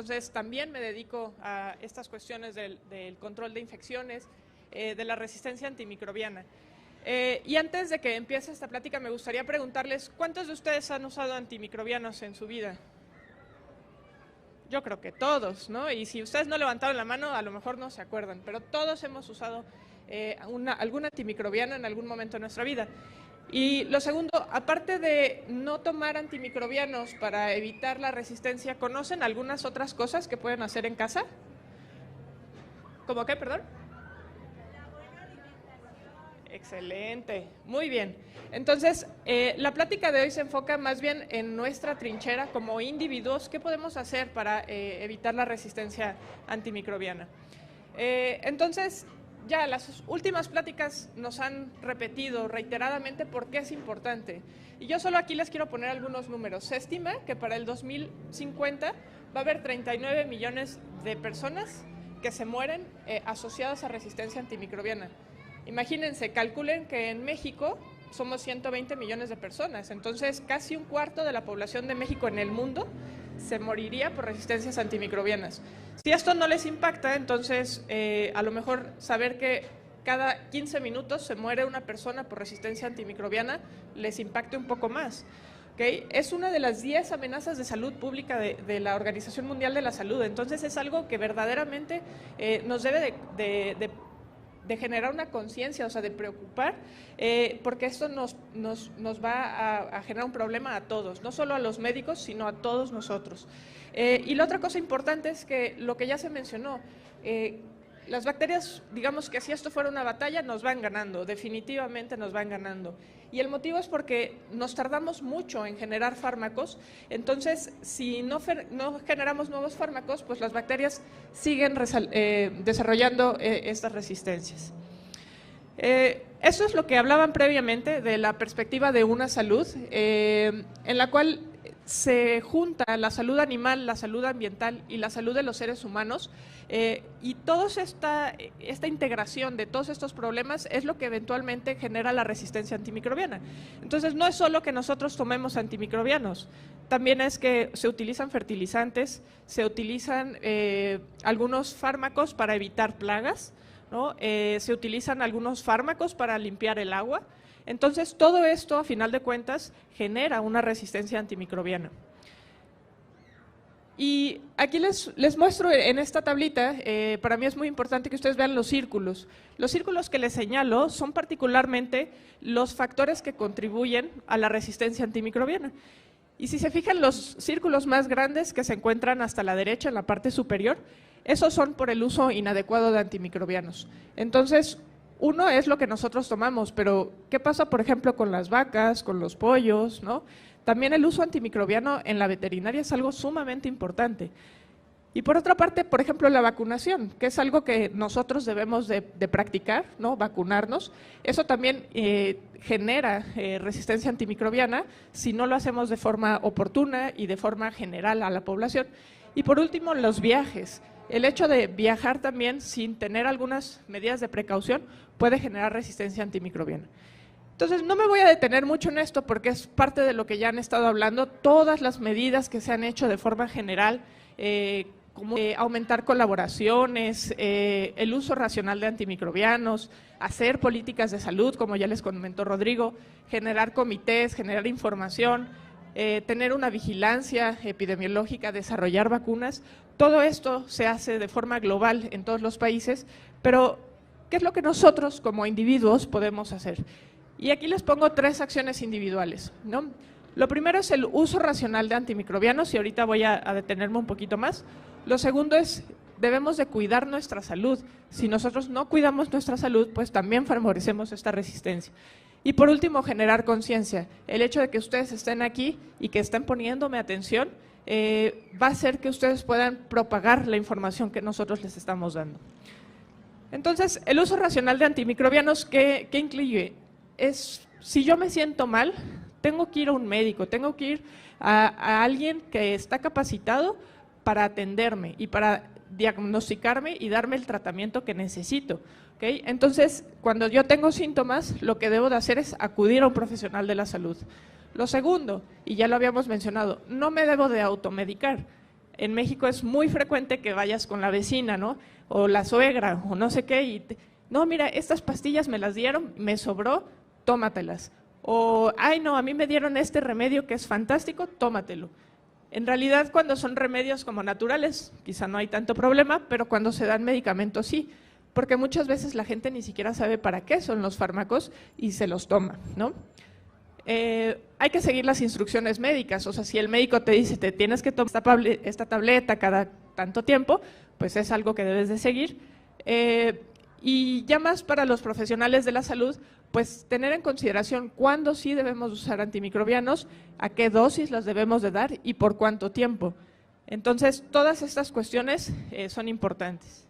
entonces también me dedico a estas cuestiones del control de infecciones, de la resistencia antimicrobiana. Y antes de que empiece esta plática me gustaría preguntarles, ¿cuántos de ustedes han usado antimicrobianos en su vida? Yo creo que todos, ¿no? Y si ustedes no levantaron la mano, a lo mejor no se acuerdan, pero todos hemos usado algún antimicrobiano en algún momento de nuestra vida. Y lo segundo, aparte de no tomar antimicrobianos para evitar la resistencia, ¿conocen algunas otras cosas que pueden hacer en casa? ¿Cómo qué, perdón? Excelente, muy bien. Entonces, la plática de hoy se enfoca más bien en nuestra trinchera como individuos, ¿qué podemos hacer para evitar la resistencia antimicrobiana? Entonces, ya las últimas pláticas nos han repetido reiteradamente por qué es importante. Y yo solo aquí les quiero poner algunos números. Se estima que para el 2050 va a haber 39 millones de personas que se mueren asociadas a resistencia antimicrobiana. Imagínense, calculen que en México somos 120 millones de personas, entonces casi un cuarto de la población de México en el mundo se moriría por resistencias antimicrobianas. Si esto no les impacta, entonces a lo mejor saber que cada 15 minutos se muere una persona por resistencia antimicrobiana les impacte un poco más. ¿Okay? Es una de las 10 amenazas de salud pública de la Organización Mundial de la Salud, entonces es algo que verdaderamente nos debe de generar una conciencia, o sea, de preocupar, porque esto nos va a generar un problema a todos, no solo a los médicos, sino a todos nosotros. Y la otra cosa importante es que lo que ya se mencionó, las bacterias, digamos que si esto fuera una batalla, nos van ganando, definitivamente nos van ganando. Y el motivo es porque nos tardamos mucho en generar fármacos, entonces si no generamos nuevos fármacos, pues las bacterias siguen desarrollando estas resistencias. Eso es lo que hablaban previamente de la perspectiva de una salud, en la cual se junta la salud animal, la salud ambiental y la salud de los seres humanos, y toda esta integración de todos estos problemas es lo que eventualmente genera la resistencia antimicrobiana. Entonces no es solo que nosotros tomemos antimicrobianos, también es que se utilizan fertilizantes, se utilizan algunos fármacos para evitar plagas, ¿no? Se utilizan algunos fármacos para limpiar el agua. Entonces, todo esto, a final de cuentas, genera una resistencia antimicrobiana. Y aquí les muestro en esta tablita, para mí es muy importante que ustedes vean los círculos. Los círculos que les señalo son particularmente los factores que contribuyen a la resistencia antimicrobiana. Y si se fijan, los círculos más grandes que se encuentran hasta la derecha, en la parte superior, esos son por el uso inadecuado de antimicrobianos. Entonces, uno es lo que nosotros tomamos, pero ¿qué pasa, por ejemplo, con las vacas, con los pollos, ¿no? También el uso antimicrobiano en la veterinaria es algo sumamente importante. Y por otra parte, por ejemplo, la vacunación, que es algo que nosotros debemos de practicar, ¿no? Vacunarnos. Eso también genera resistencia antimicrobiana si no lo hacemos de forma oportuna y de forma general a la población. Y por último, los viajes. El hecho de viajar también sin tener algunas medidas de precaución puede generar resistencia antimicrobiana. Entonces, no me voy a detener mucho en esto porque es parte de lo que ya han estado hablando, todas las medidas que se han hecho de forma general, como aumentar colaboraciones, el uso racional de antimicrobianos, hacer políticas de salud, como ya les comentó Rodrigo, generar comités, generar información, tener una vigilancia epidemiológica, desarrollar vacunas. Todo esto se hace de forma global en todos los países, pero ¿qué es lo que nosotros como individuos podemos hacer? Y aquí les pongo 3 acciones individuales, ¿no? Lo primero es el uso racional de antimicrobianos y ahorita voy a detenerme un poquito más. Lo segundo es, debemos de cuidar nuestra salud. Si nosotros no cuidamos nuestra salud, pues también favorecemos esta resistencia. Y por último, generar conciencia. El hecho de que ustedes estén aquí y que estén poniéndome atención va a hacer que ustedes puedan propagar la información que nosotros les estamos dando. Entonces, el uso racional de antimicrobianos, ¿qué incluye? Es, si yo me siento mal, tengo que ir a un médico, tengo que ir a alguien que está capacitado para atenderme y para diagnosticarme y darme el tratamiento que necesito. ¿Okay? Entonces, cuando yo tengo síntomas, lo que debo de hacer es acudir a un profesional de la salud. Lo segundo, y ya lo habíamos mencionado, no me debo de automedicar. En México es muy frecuente que vayas con la vecina, ¿no? O la suegra, o no sé qué, y no, mira, estas pastillas me las dieron, me sobró, tómatelas. O, ay, no, a mí me dieron este remedio que es fantástico, tómatelo. En realidad, cuando son remedios como naturales, quizá no hay tanto problema, pero cuando se dan medicamentos sí, porque muchas veces la gente ni siquiera sabe para qué son los fármacos y se los toma, ¿no? Hay que seguir las instrucciones médicas, o sea, si el médico te dice te tienes que tomar esta tableta cada tanto tiempo, pues es algo que debes de seguir. Y ya más para los profesionales de la salud, pues tener en consideración cuándo sí debemos usar antimicrobianos, a qué dosis las debemos de dar y por cuánto tiempo. Entonces, todas estas cuestiones son importantes.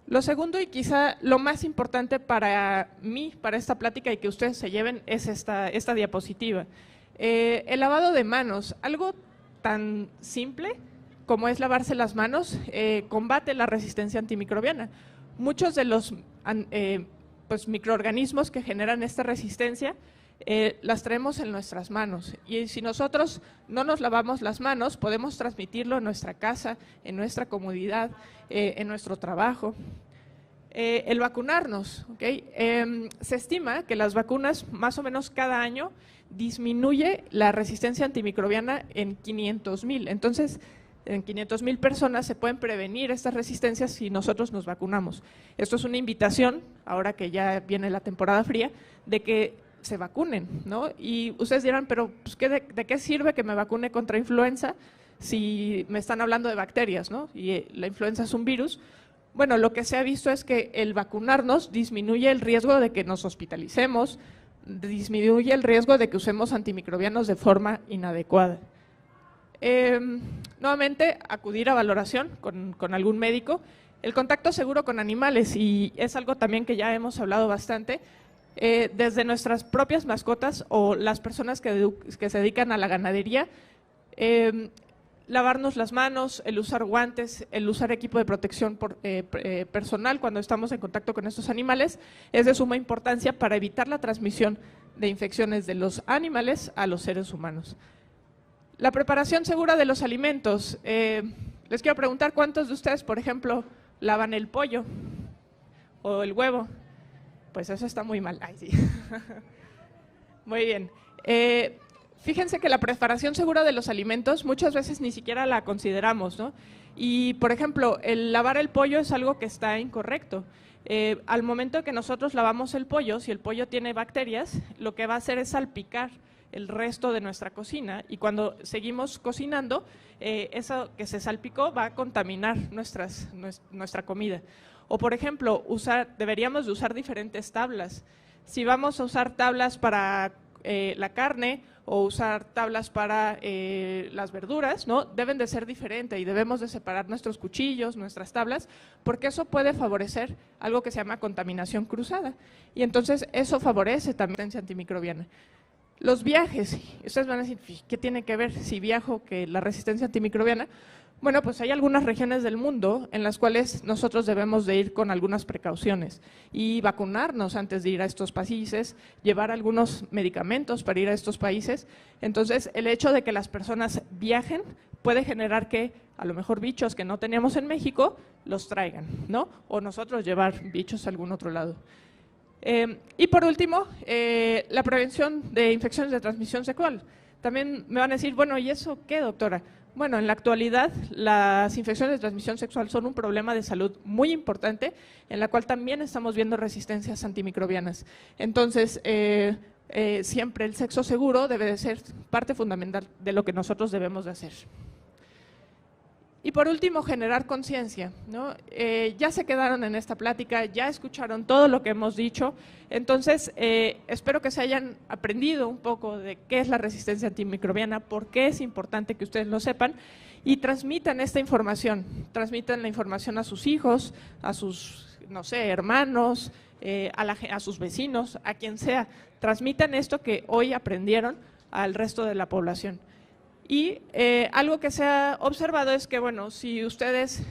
Lo segundo y quizá lo más importante para mí, para esta plática y que ustedes se lleven, es esta diapositiva. El lavado de manos, algo tan simple como es lavarse las manos, combate la resistencia antimicrobiana. Muchos de los pues, microorganismos que generan esta resistencia las traemos en nuestras manos, y si nosotros no nos lavamos las manos, podemos transmitirlo en nuestra casa, en nuestra comodidad, en nuestro trabajo. El vacunarnos, ¿okay? Se estima que las vacunas más o menos cada año disminuye la resistencia antimicrobiana en 500,000, entonces en 500,000 personas se pueden prevenir estas resistencias si nosotros nos vacunamos. Esto es una invitación, ahora que ya viene la temporada fría, de que se vacunen, ¿no? Y ustedes dirán, pero pues, ¿de qué sirve que me vacune contra influenza si me están hablando de bacterias, ¿no? Y la influenza es un virus. Bueno, lo que se ha visto es que el vacunarnos disminuye el riesgo de que nos hospitalicemos, disminuye el riesgo de que usemos antimicrobianos de forma inadecuada. Nuevamente, acudir a valoración con algún médico. El contacto seguro con animales, y es algo también que ya hemos hablado bastante, desde nuestras propias mascotas o las personas que se dedican a la ganadería, lavarnos las manos, el usar guantes, el usar equipo de protección personal cuando estamos en contacto con estos animales es de suma importancia para evitar la transmisión de infecciones de los animales a los seres humanos. La preparación segura de los alimentos. Les quiero preguntar cuántos de ustedes, por ejemplo, lavan el pollo o el huevo. Pues eso está muy mal. Ay, sí. Muy bien. Fíjense que la preparación segura de los alimentos muchas veces ni siquiera la consideramos, ¿no? Y, por ejemplo, el lavar el pollo es algo que está incorrecto. Al momento que nosotros lavamos el pollo, si el pollo tiene bacterias, lo que va a hacer es salpicar el resto de nuestra cocina, y cuando seguimos cocinando, eso que se salpicó va a contaminar nuestra comida. O, por ejemplo, deberíamos de usar diferentes tablas. Si vamos a usar tablas para la carne o usar tablas para las verduras, ¿no? Deben de ser diferentes y debemos de separar nuestros cuchillos, nuestras tablas, porque eso puede favorecer algo que se llama contaminación cruzada. Y entonces eso favorece también la resistencia antimicrobiana. Los viajes, ustedes van a decir, ¿qué tiene que ver si viajo que la resistencia antimicrobiana? Bueno, pues hay algunas regiones del mundo en las cuales nosotros debemos de ir con algunas precauciones y vacunarnos antes de ir a estos países, llevar algunos medicamentos para ir a estos países. Entonces, el hecho de que las personas viajen puede generar que a lo mejor bichos que no tenemos en México los traigan, ¿no? O nosotros llevar bichos a algún otro lado. Y por último, la prevención de infecciones de transmisión sexual. También me van a decir, bueno, ¿y eso qué, doctora? Bueno, en la actualidad las infecciones de transmisión sexual son un problema de salud muy importante, en la cual también estamos viendo resistencias antimicrobianas. Entonces, siempre el sexo seguro debe de ser parte fundamental de lo que nosotros debemos de hacer. Y por último, generar conciencia, ¿no? Ya se quedaron en esta plática, ya escucharon todo lo que hemos dicho, entonces espero que se hayan aprendido un poco de qué es la resistencia antimicrobiana, por qué es importante que ustedes lo sepan y transmitan esta información, transmitan la información a sus hijos, a sus, no sé, hermanos, a sus vecinos, a quien sea, transmitan esto que hoy aprendieron al resto de la población. Y algo que se ha observado es que, bueno, si ustedes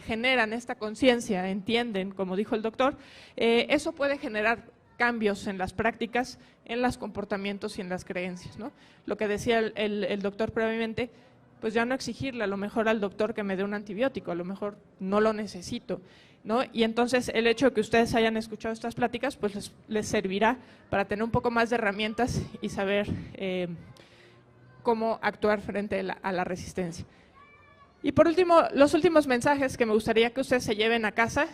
generan esta conciencia, entienden, como dijo el doctor, eso puede generar cambios en las prácticas, en los comportamientos y en las creencias, ¿no? Lo que decía el doctor previamente, pues ya no exigirle a lo mejor al doctor que me dé un antibiótico, a lo mejor no lo necesito, ¿no? Y entonces el hecho de que ustedes hayan escuchado estas pláticas, pues les servirá para tener un poco más de herramientas y saber cómo actuar frente a la resistencia. Y por último, los últimos mensajes que me gustaría que ustedes se lleven a casa.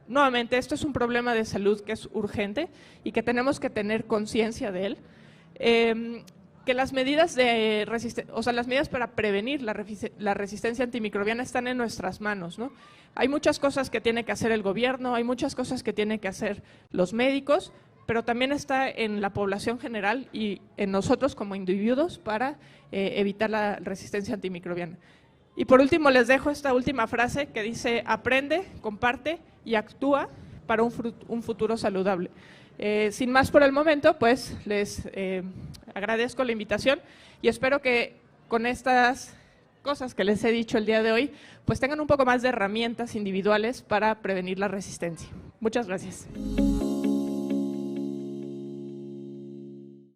Nuevamente, esto es un problema de salud que es urgente y que tenemos que tener conciencia de él. Que las medidas las medidas para prevenir la resistencia antimicrobiana están en nuestras manos, ¿no? Hay muchas cosas que tiene que hacer el gobierno, hay muchas cosas que tienen que hacer los médicos, pero también está en la población general y en nosotros como individuos para evitar la resistencia antimicrobiana. Y por último les dejo esta última frase que dice: aprende, comparte y actúa para un futuro saludable. Sin más por el momento, pues les agradezco la invitación y espero que con estas cosas que les he dicho el día de hoy, pues tengan un poco más de herramientas individuales para prevenir la resistencia. Muchas gracias.